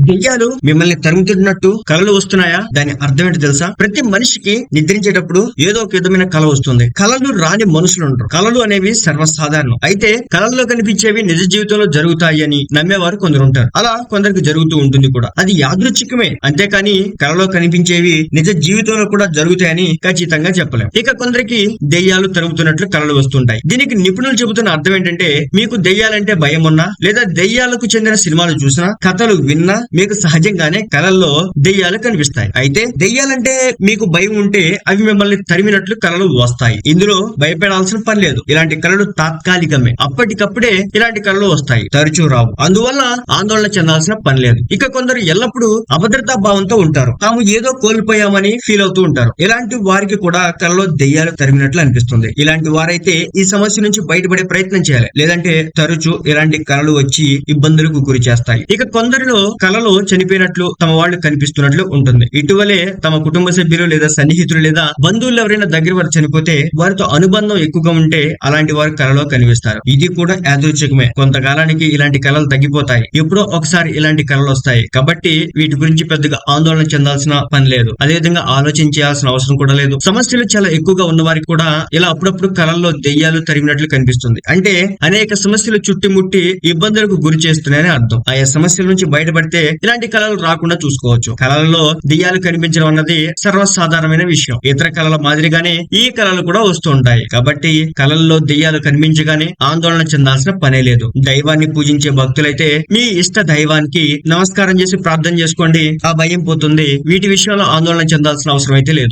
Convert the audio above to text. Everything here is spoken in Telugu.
దెయ్యాలు మిమ్మల్ని తరుముతున్నట్టు కలలు వస్తున్నాయా? దాని అర్థం ఏంటి తెలుసా? ప్రతి మనిషికి నిద్రించేటప్పుడు ఏదో ఒక విధమైన కల వస్తుంది. కలలు రాని మనుషులు ఉంటారు. కలలు అనేవి సర్వసాధారణం. అయితే కలల్లో కనిపించేవి నిజ జీవితంలో జరుగుతాయి అని నమ్మేవారు కొందరు ఉంటారు. అలా కొందరికి జరుగుతూ ఉంటుంది కూడా. అది యాదృచ్ఛికమే, అంతేకాని కలలో కనిపించేవి నిజ జీవితంలో కూడా జరుగుతాయని ఖచ్చితంగా చెప్పలేం. ఇక కొందరికి దెయ్యాలు తరుగుతున్నట్లు కలలు వస్తుంటాయి. దీనికి నిపుణులు చెబుతున్న అర్థం ఏంటంటే, మీకు దెయ్యాలంటే భయం ఉన్నా లేదా దెయ్యాలకు చెందిన సినిమాలు చూసినా, కథలు విన్నా మీకు సహజంగానే కలల్లో దెయ్యాలు కనిపిస్తాయి. అయితే దెయ్యాలంటే మీకు భయం ఉంటే అవి మిమ్మల్ని తరిమినట్లు కలలు వస్తాయి. ఇందులో భయపడాల్సిన పని లేదు. ఇలాంటి కలలు తాత్కాలికమే. అప్పటికప్పుడే ఇలాంటి కలలు వస్తాయి, తరచూ రావు. అందువల్ల ఆందోళన చెందాల్సిన పని లేదు. ఇక కొందరు ఎల్లప్పుడూ అభద్రతా భావంతో ఉంటారు. తాము ఏదో కోల్పోయామని ఫీల్ అవుతూ ఉంటారు. ఇలాంటి వారికి కూడా కలలో దెయ్యాలు తరిమినట్లు అనిపిస్తుంది. ఇలాంటి వారైతే ఈ సమస్య నుంచి బయటపడే ప్రయత్నం చేయాలి. లేదంటే తరచూ ఇలాంటి కలలు వచ్చి ఇబ్బందులకు గురి చేస్తాయి. ఇక కొందరిలో కలలో చనిపోయినట్లు తమ వాళ్ళు కనిపిస్తున్నట్లు ఉంటుంది. ఇటీవలే తమ కుటుంబ సభ్యులు లేదా సన్నిహితులు లేదా బంధువులు ఎవరైనా దగ్గర వారు చనిపోతే వారితో అనుబంధం ఎక్కువగా ఉంటే అలాంటి వారు కలలో కనిపిస్తారు. ఇది కూడా యాదృచ్ఛికమే. కొంతకాలానికి ఇలాంటి కళలు తగ్గిపోతాయి. ఎప్పుడో ఒకసారి ఇలాంటి కళలు వస్తాయి. కాబట్టి వీటి గురించి పెద్దగా ఆందోళన చెందాల్సిన పని లేదు. అదేవిధంగా ఆలోచించాల్సిన అవసరం కూడా లేదు. సమస్యలు చాలా ఎక్కువగా ఉన్న వారికి కూడా ఇలా అప్పుడప్పుడు కళల్లో దెయ్యాలు తరిమినట్లు కనిపిస్తుంది. అంటే అనేక సమస్యలు చుట్టుముట్టి ఇబ్బందులకు గురి చేస్తున్నాయని అర్థం. ఆయా సమస్యల నుంచి బయటపడితే ఇలాంటి కళలు రాకుండా చూసుకోవచ్చు. కళలలో దెయ్యాలు కనిపించడం అన్నది సర్వసాధారణమైన విషయం. ఇతర కళల మాదిరిగానే ఈ కళలు కూడా వస్తూ ఉంటాయి. కాబట్టి కళల్లో దెయ్యాలు కనిపించగానే ఆందోళన చెందాల్సిన పనే లేదు. దైవాన్ని పూజించే భక్తులైతే మీ ఇష్ట దైవానికి నమస్కారం చేసి ప్రార్థన చేసుకోండి. ఆ భయం పోతుంది. వీటి విషయంలో ఆందోళన చెందాల్సిన అవసరం అయితే లేదు.